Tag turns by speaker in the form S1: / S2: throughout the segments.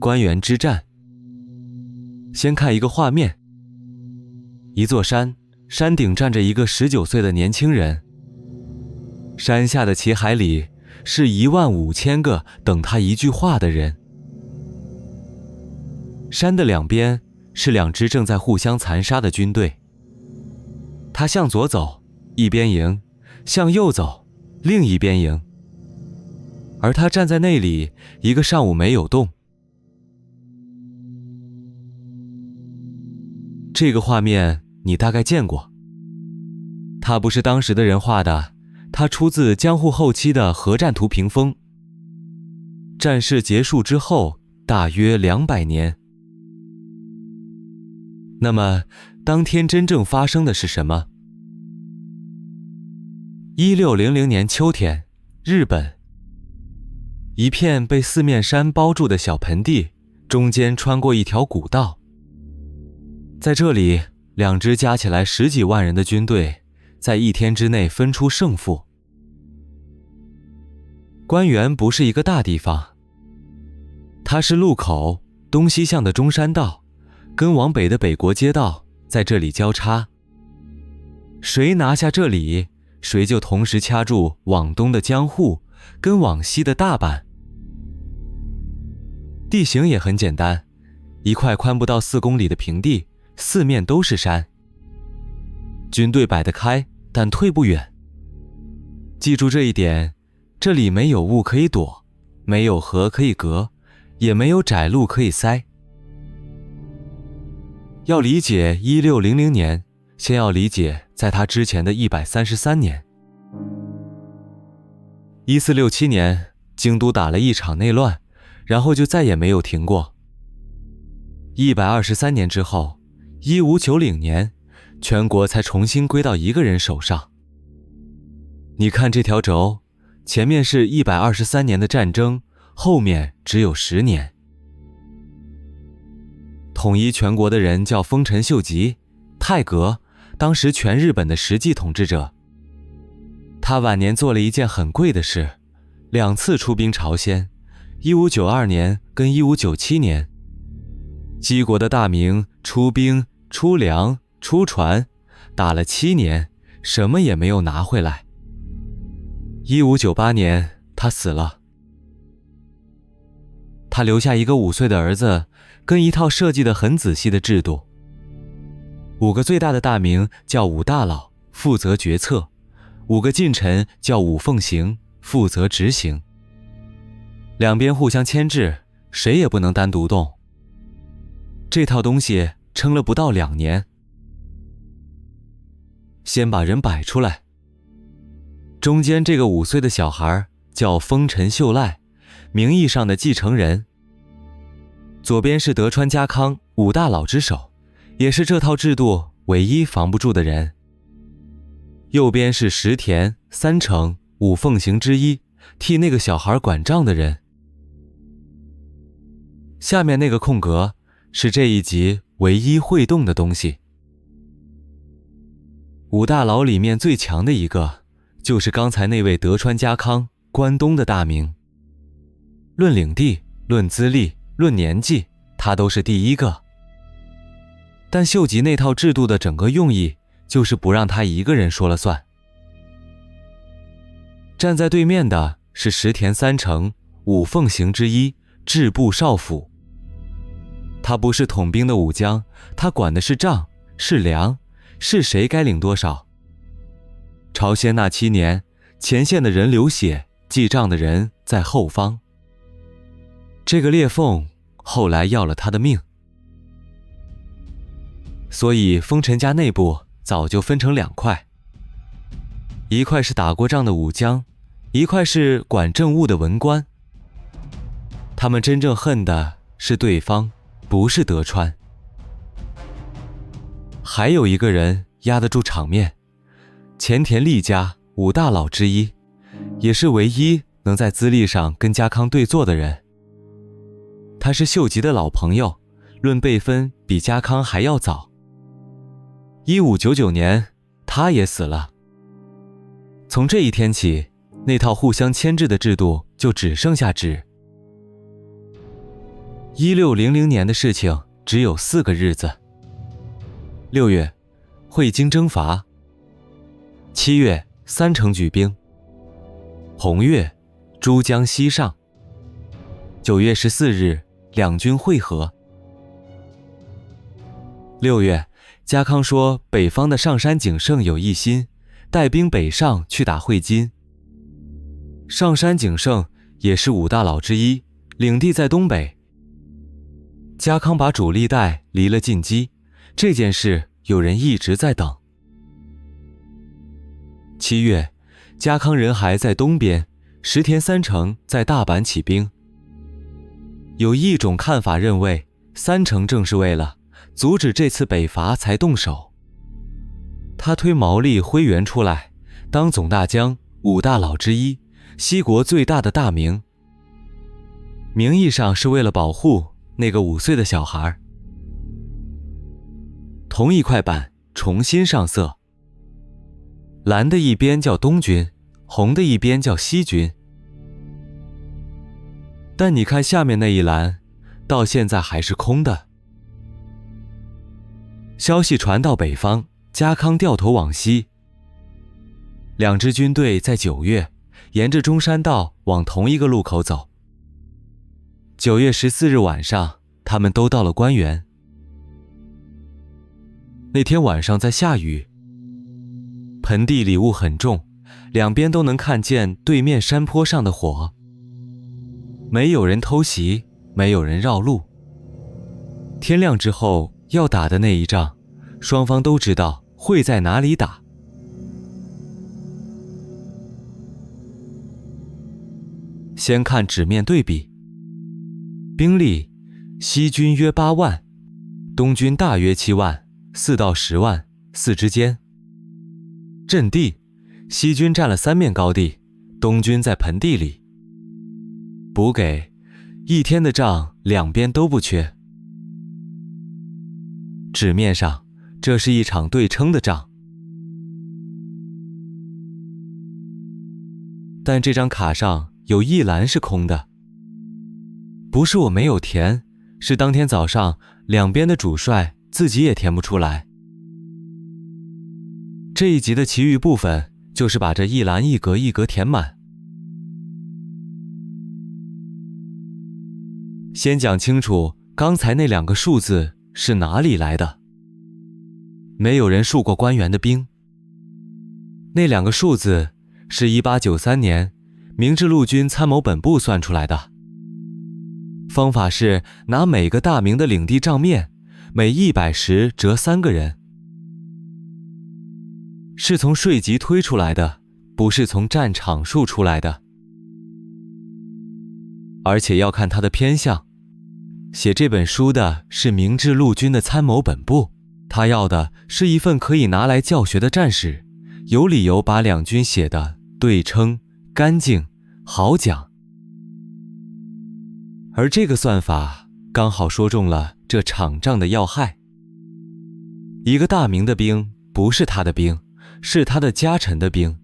S1: 关原之战。先看一个画面，一座山，山顶站着一个19岁的年轻人，山下的旗海里是15000个等他一句话的人。山的两边是2支正在互相残杀的军队，他向左走，一边赢；向右走，另一边赢。而他站在那里，一个上午没有动。这个画面你大概见过，它不是当时的人画的，它出自江户后期的核战图屏风。战事结束之后大约200年。那么当天真正发生的是什么？1600年秋天，日本，一片被四面山包住的小盆地，中间穿过一条古道。在这里，2支加起来10几万人的军队在1天之内分出胜负。关原不是一个大地方，它是路口，东西向的中山道跟往北的北国街道在这里交叉。谁拿下这里，谁就同时掐住往东的江户跟往西的大阪。地形也很简单，一块宽不到4公里的平地，四面都是山。军队摆得开，但退不远。记住这一点，这里没有雾可以躲，没有河可以隔，也没有窄路可以塞。要理解1600年，先要理解在它之前的133年。1467年，京都打了一场内乱，然后就再也没有停过。123年之后，1590年，全国才重新归到一个人手上。你看这条轴，前面是123年的战争，后面只有10年。统一全国的人叫丰臣秀吉，太阁，当时全日本的实际统治者。他晚年做了一件很贵的事，2次出兵朝鲜，1592年跟1597年。姬国的大名出兵、出粮、出船，打了7年，什么也没有拿回来。1598年，他死了。他留下一个5岁的儿子，跟一套设计得很仔细的制度。5个最大的大名叫5大佬，负责决策；5个近臣叫5奉行，负责执行。两边互相牵制，谁也不能单独动。这套东西撑了不到2年。先把人摆出来。中间这个5岁的小孩叫丰臣秀赖，名义上的继承人。左边是德川家康，5大佬之首，也是这套制度唯一防不住的人。右边是石田、三成，5奉行之一，替那个小孩管账的人。下面那个空格是这一集唯一会动的东西。5大佬里面最强的一个，就是刚才那位德川家康，关东的大名。论领地，论资历，论年纪，他都是第一个。但秀吉那套制度的整个用意，就是不让他一个人说了算。站在对面的是石田三成，5奉行之一，制部少府。他不是统兵的武将，他管的是账，是粮，是谁该领多少。朝鲜那7年，前线的人流血，记账的人在后方。这个裂缝后来要了他的命。所以丰臣家内部早就分成2块，一块是打过仗的武将，一块是管政务的文官。他们真正恨的是对方，不是德川。还有一个人压得住场面，前田利家5大佬之一，也是唯一能在资历上跟家康对坐的人。他是秀吉的老朋友，论辈分比家康还要早。1599年，他也死了。从这一天起，那套互相牵制的制度就只剩下纸。1600年的事情只有4个日子。6月，会津征伐。7月，三城举兵。红月，珠江西上。9月14日，两军会合。6月，家康说北方的上杉景胜有异心，带兵北上去打会津。上杉景胜也是5大佬之一，领地在东北。家康把主力带离了晋畿，这件事有人一直在等。7月，家康人还在东边，石田三成在大阪起兵。有一种看法认为，三成正是为了阻止这次北伐才动手。他推毛利辉元出来当总大将，5大佬之一，西国最大的大名，名义上是为了保护那个5岁的小孩。同一块板重新上色，蓝的一边叫东军，红的一边叫西军。但你看下面那一栏，到现在还是空的。消息传到北方，家康掉头往西。2支军队在9月沿着中山道往同一个路口走。9月14日晚上，他们都到了关原。那天晚上在下雨，盆地里雾很重，两边都能看见对面山坡上的火。没有人偷袭，没有人绕路。天亮之后要打的那一仗，双方都知道会在哪里打。先看纸面对比，兵力，西军约8万，东军大约7万，4到10万，4之间。阵地，西军占了3面高地，东军在盆地里。补给，一天的仗两边都不缺。纸面上，这是一场对称的仗。但这张卡上有一栏是空的，不是我没有填，是当天早上两边的主帅自己也填不出来。这一集的其余部分就是把这一栏一格一格填满。先讲清楚刚才那2个数字是哪里来的。没有人戍过关原的兵。那2个数字是1893年明治陆军参谋本部算出来的。方法是拿每个大名的领地账面，每100石折3个人。是从税籍推出来的，不是从战场数出来的。而且要看他的偏向。写这本书的是明治陆军的参谋本部，他要的是一份可以拿来教学的战史，有理由把两军写的对称、干净、好讲。而这个算法刚好说中了这场仗的要害。一个大名的兵不是他的兵，是他的家臣的兵。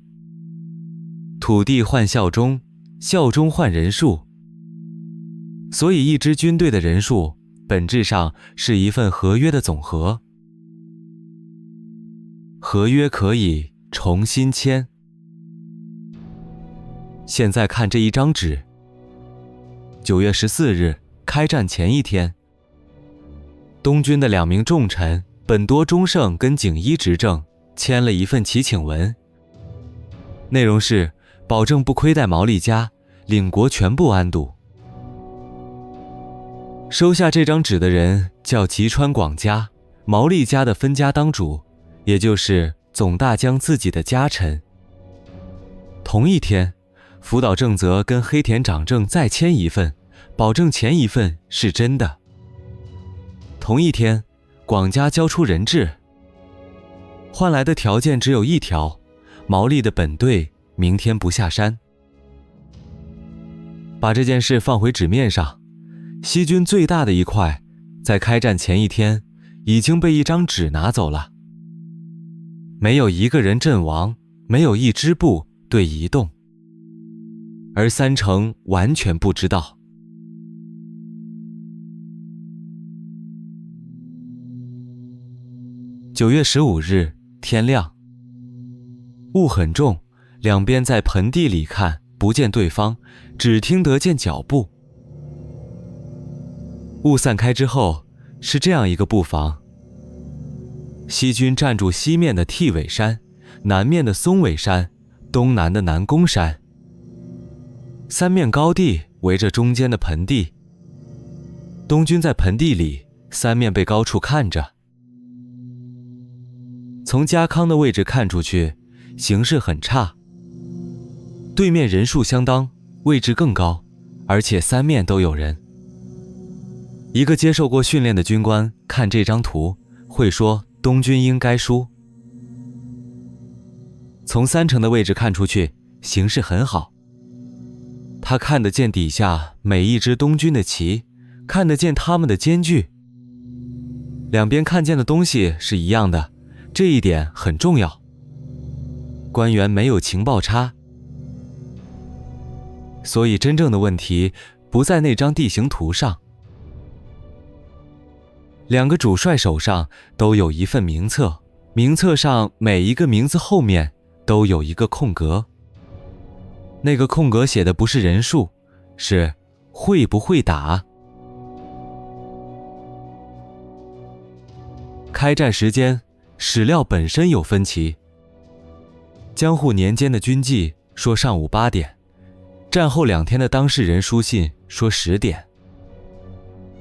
S1: 土地换效忠，效忠换人数。所以一支军队的人数本质上是一份合约的总和。合约可以重新签。现在看这一张纸。9月14日，开战前一天，东军的2名重臣本多忠胜跟景一执政签了一份祈请文，内容是保证不亏待毛利家，领国全部安堵。收下这张纸的人叫吉川广家，毛利家的分家当主，也就是总大将自己的家臣。同一天，福岛正则跟黑田长政再签一份，保证前一份是真的。同一天，广家交出人质，换来的条件只有一条，毛利的本队明天不下山。把这件事放回纸面上，西军最大的一块，在开战前一天已经被一张纸拿走了，没有一个人阵亡，没有一支部队移动，而三成完全不知道。9月15日，天亮，雾很重，两边在盆地里看，不见对方，只听得见脚步。雾散开之后，是这样一个布防：西军站住西面的替尾山，南面的松尾山，东南的南宫山，三面高地围着中间的盆地。东军在盆地里，三面被高处看着。从家康的位置看出去，形势很差。对面人数相当，位置更高，而且三面都有人。一个接受过训练的军官看这张图，会说东军应该输。从三城的位置看出去，形势很好。他看得见底下每一支东军的旗，看得见他们的间距。两边看见的东西是一样的，这一点很重要。官员没有情报差，所以真正的问题不在那张地形图上。两个主帅手上都有一份名册，名册上每一个名字后面都有一个空格。那个空格写的不是人数，是会不会打。开战时间，史料本身有分歧。江户年间的军纪说上午8点，战后2天的当事人书信说10点。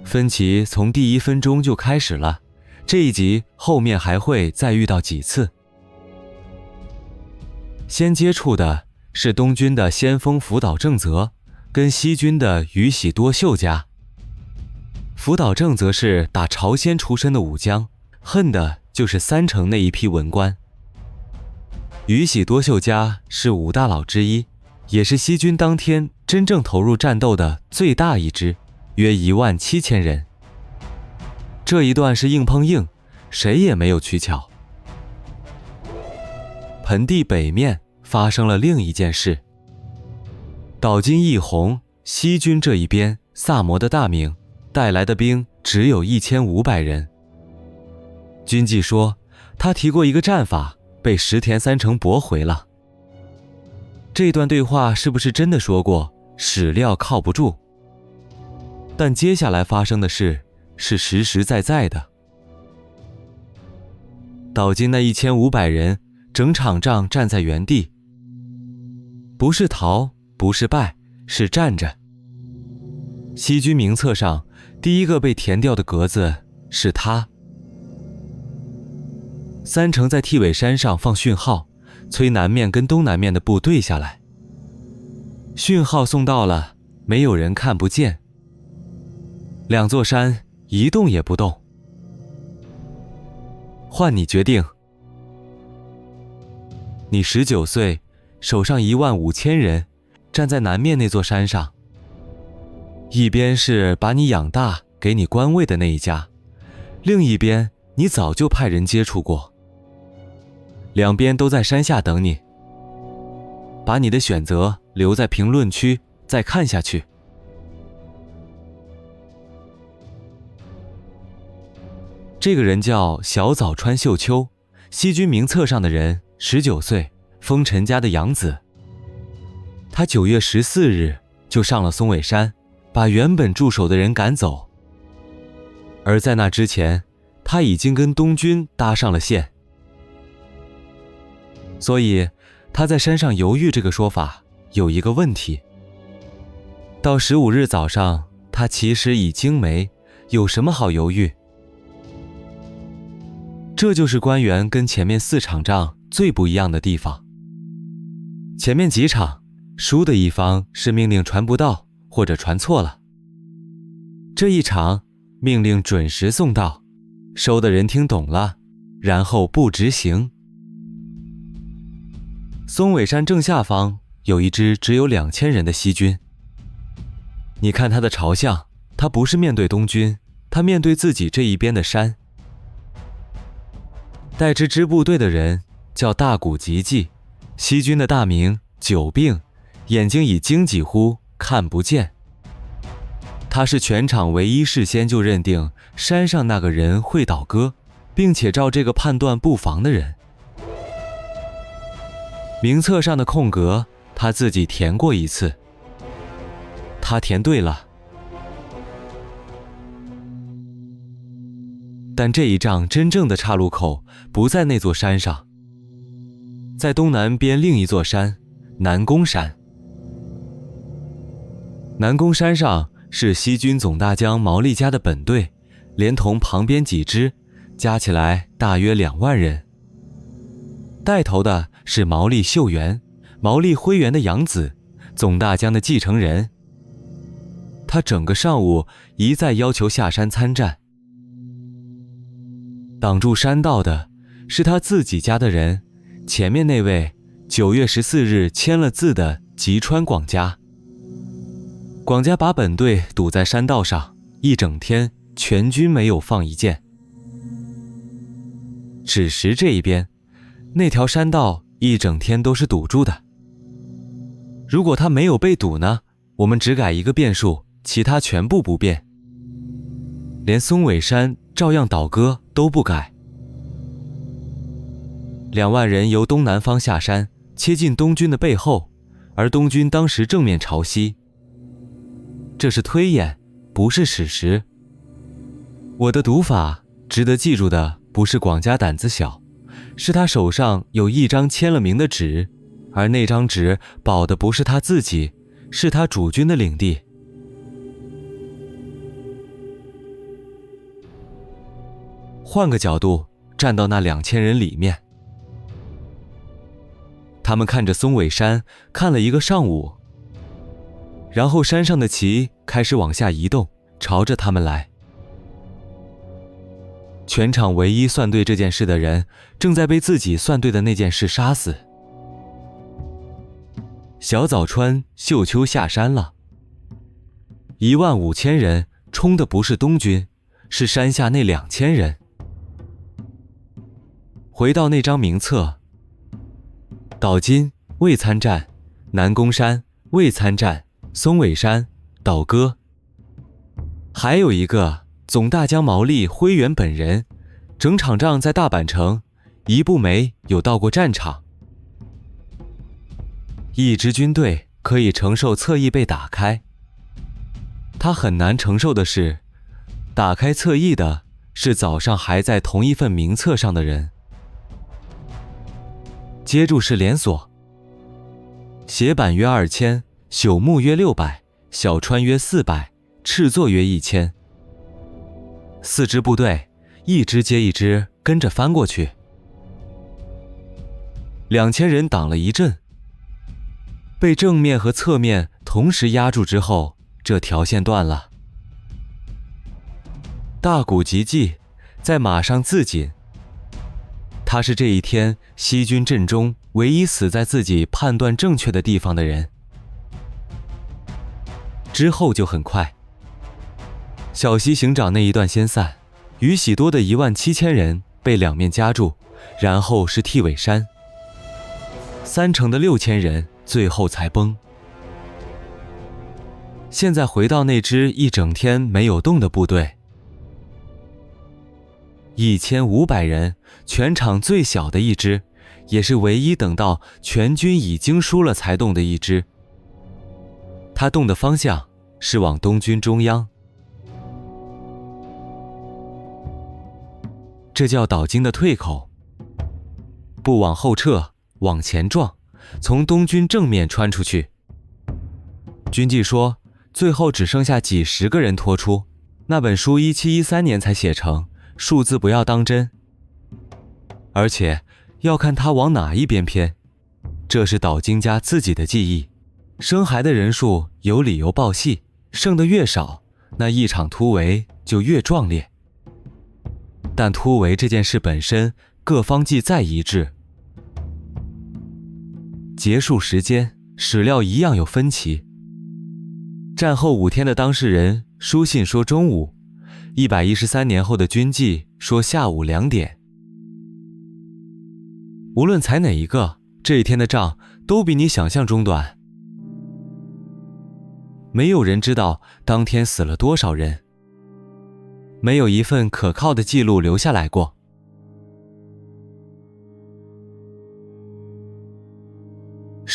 S1: 分歧从第1分钟就开始了，这一集后面还会再遇到几次。先接触的是东军的先锋福岛正则跟西军的宇喜多秀家。福岛正则是打朝鲜出身的武将，恨的就是三城那一批文官。宇喜多秀家是5大佬之一，也是西军当天真正投入战斗的最大一支，约17000人。这一段是硬碰硬，谁也没有取巧。盆地北面发生了另一件事。岛津义弘，西军这一边萨摩的大名带来的兵只有1500人。军纪说他提过一个战法，被石田三成驳回了。这段对话是不是真的说过，史料靠不住。但接下来发生的事是实实在在的。岛津那1500人整场仗站在原地，不是逃，不是败，是站着。西军名册上第一个被填掉的格子是他。三成在替尾山上放讯号，催南面跟东南面的部队下来。讯号送到了，没有人看不见。两座山一动也不动。换你决定。你19岁，手上15000人，站在南面那座山上。一边是把你养大给你官位的那一家，另一边你早就派人接触过。两边都在山下等你。把你的选择留在评论区，再看下去。这个人叫小早川秀秋，西军名册上的人，19岁，丰臣家的养子。他9月14日就上了松尾山，把原本驻守的人赶走。而在那之前，他已经跟东军搭上了线。所以他在山上犹豫这个说法有一个问题。到15日早上，他其实已经没，有什么好犹豫？这就是官员跟前面4场仗最不一样的地方。前面几场，输的一方是命令传不到，或者传错了。这一场，命令准时送到，收的人听懂了，然后不执行。松尾山正下方有一支只有2000人的西军。你看他的朝向，他不是面对东军，他面对自己这一边的山。带支部队的人叫大谷吉继，西军的大名久病，眼睛已经几乎看不见。他是全场唯一事先就认定山上那个人会倒戈，并且照这个判断布防的人。名册上的空格他自己填过一次，他填对了。但这一仗真正的岔路口不在那座山上，在东南边另一座山，南宫山。南宫山上是西军总大将毛利家的本队，连同旁边几支，加起来大约2万人。带头的是毛利秀元，毛利辉元的养子，总大将的继承人。他整个上午一再要求下山参战。挡住山道的是他自己家的人，前面那位9月14日签了字的吉川广家。广家把本队堵在山道上，一整天全军没有放一箭。枳实这一边，那条山道一整天都是堵住的。如果他没有被堵呢，我们只改一个变数，其他全部不变。连松尾山照样倒戈都不改。2万人由东南方下山，切进东军的背后，而东军当时正面朝西。这是推演，不是史实。我的读法值得记住的不是广家胆子小，是他手上有一张签了名的纸，而那张纸保的不是他自己，是他主军的领地。换个角度站到那2000人里面，他们看着松尾山看了一个上午，然后山上的旗开始往下移动，朝着他们来。全场唯一算对这件事的人，正在被自己算对的那件事杀死。小早川秀秋下山了，15000人冲的不是东军，是山下那2000人。回到那张名册，岛津未参战，南宫山未参战，松尾山倒戈。还有一个总大将毛利辉元本人，整场仗在大阪城，一步没有到过战场。一支军队可以承受侧翼被打开，他很难承受的是，打开侧翼的是早上还在同一份名册上的人。接住是连锁，斜板约2000，朽木约600，小川约400，赤座约1000。4支部队一支接一支跟着翻过去，2000人挡了一阵，被正面和侧面同时压住之后，这条线断了。大谷吉继在马上自刎，他是这一天西军阵中唯一死在自己判断正确的地方的人。之后就很快，小西行长那一段先散，宇喜多的17000人被两面夹住，然后是替尾山，3成的6000人最后才崩。现在回到那支一整天没有动的部队，1500人，全场最小的一支，也是唯一等到全军已经输了才动的一支。他动的方向是往东军中央，这叫岛津的退口，不往后撤，往前撞，从东军正面穿出去。军纪说，最后只剩下几十个人拖出，那本书1713年才写成，数字不要当真，而且要看他往哪一边偏，这是岛津家自己的记忆。生孩的人数有理由报细，剩的越少，那一场突围就越壮烈。但突围这件事本身，各方既再一致，结束时间史料一样有分歧。战后5天的当事人书信说中午，113年后的军纪说下午2点。无论采哪一个，这一天的仗都比你想象中短。没有人知道当天死了多少人，没有一份可靠的记录留下来过。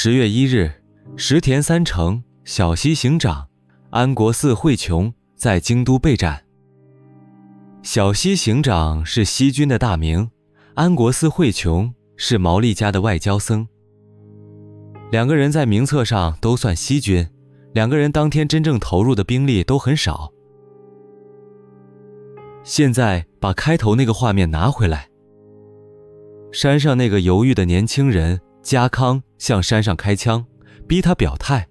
S1: 10月1日，石田三成、小西行长、安国寺惠琼在京都备战。小西行长是西军的大名，安国寺惠琼是毛利家的外交僧。两个人在名册上都算西军，两个人当天真正投入的兵力都很少。现在把开头那个画面拿回来，山上那个犹豫的年轻人家康向山上开枪，逼他表态。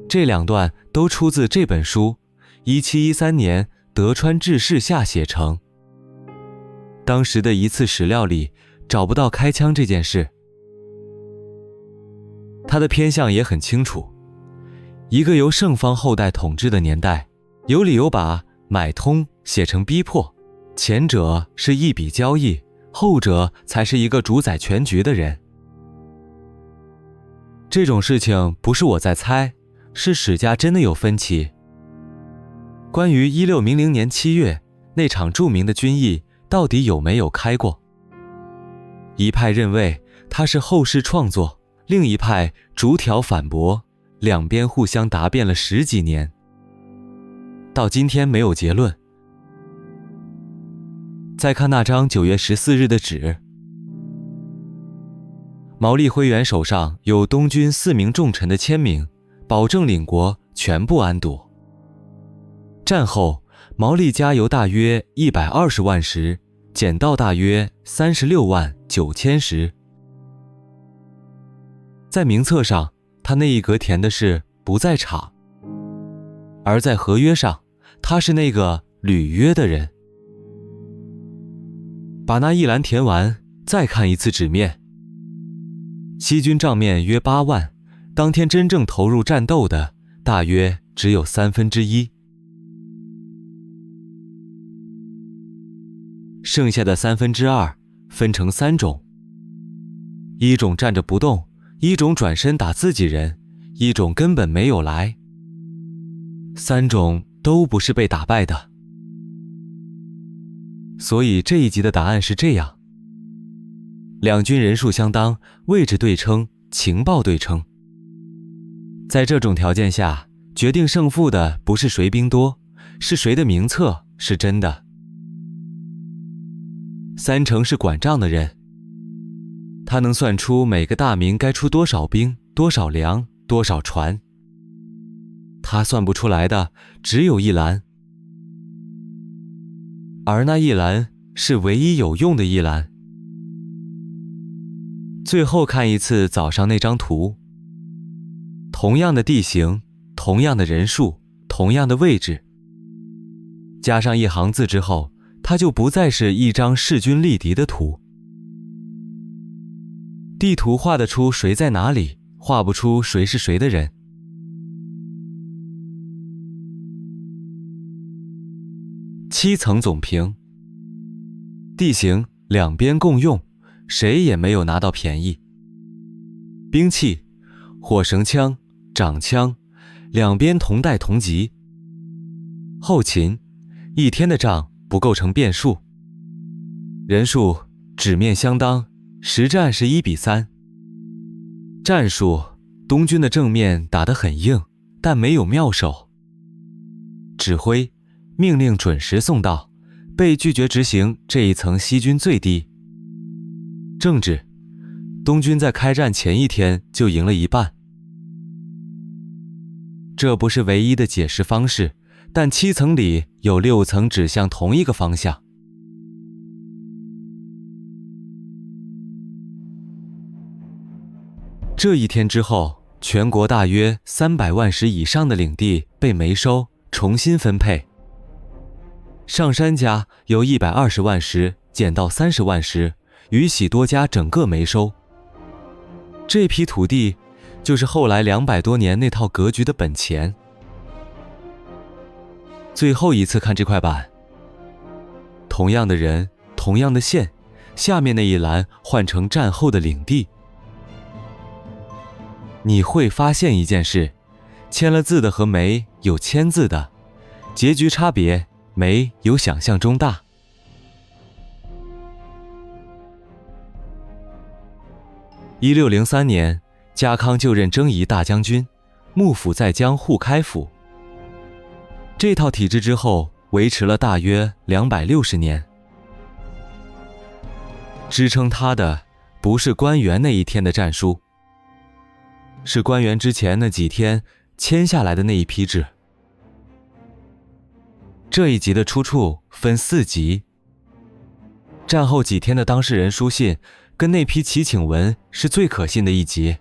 S1: 这2段都出自这本书1713年德川治世下写成。当时的一次史料里找不到开枪这件事。他的偏向也很清楚，一个由胜方后代统治的年代，有理由把买通写成逼迫，前者是一笔交易，后者才是一个主宰全局的人。这种事情不是我在猜，是史家真的有分歧。关于1600年7月那场著名的军役到底有没有开过，一派认为它是后世创作，另一派逐条反驳，两边互相答辩了10几年，到今天没有结论。再看那张9月14日的纸，毛利辉元手上有东军4名重臣的签名，保证领国全部安堵。战后，毛利家由大约120万石减到大约36万9千石。在名册上，他那一格填的是不在场，而在合约上，他是那个履约的人。把那一栏填完，再看一次纸面。西军账面约8万，当天真正投入战斗的大约只有1/3，剩下的2/3分成3种，一种站着不动，一种转身打自己人，一种根本没有来，3种都不是被打败的。所以这一集的答案是这样：两军人数相当，位置对称，情报对称。在这种条件下，决定胜负的不是谁兵多，是谁的名册是真的。三成是管账的人，他能算出每个大名该出多少兵、多少粮、多少船。他算不出来的只有一栏，而那一栏是唯一有用的一栏。最后看一次早上那张图，同样的地形，同样的人数，同样的位置，加上一行字之后，它就不再是一张势均力敌的图。地图画得出谁在哪里，画不出谁是谁的人。7层总评：地形两边共用，谁也没有拿到便宜。兵器：火绳枪、长枪，两边同代同级。后勤：一天的仗不构成变数。人数：纸面相当，实战是1比3。战术：东军的正面打得很硬，但没有妙手。指挥：命令准时送到，被拒绝执行这一层西军最低。政治：东军在开战前一天就赢了一半。这不是唯一的解释方式，但7层里有6层指向同一个方向。这一天之后，全国大约300万石以上的领地被没收，重新分配。上山家由120万石减到30万石，与喜多家整个没收。这批土地就是后来200多年那套格局的本钱。最后一次看这块板，同样的人，同样的线，下面那一栏换成战后的领地。你会发现一件事，签了字的和没有签字的，结局差别没有想象中大。1603年，家康就任征夷大将军，幕府在江户开府。这套体制之后维持了大约260年。支撑他的不是官员那一天的战书，是官员之前那几天签下来的那一批字。这一集的出处分4集，战后几天的当事人书信跟那批祈请文是最可信的一集。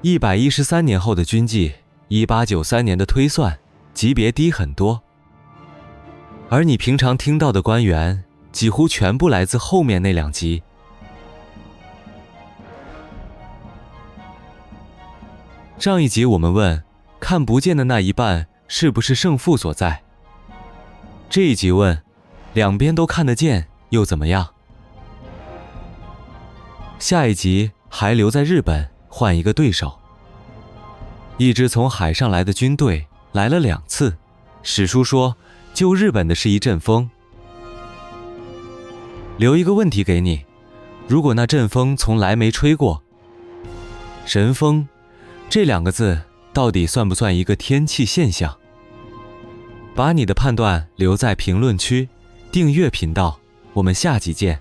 S1: 113年后的军纪，1893年的推算级别低很多，而你平常听到的官员几乎全部来自后面那2集。上一集我们问，看不见的那一半是不是胜负所在？这一集问，两边都看得见又怎么样？下一集还留在日本换一个对手。一支从海上来的军队来了2次，史书说救日本的是一阵风。留一个问题给你，如果那阵风从来没吹过，神风这2个字到底算不算一个天气现象？把你的判断留在评论区，订阅频道，我们下集见。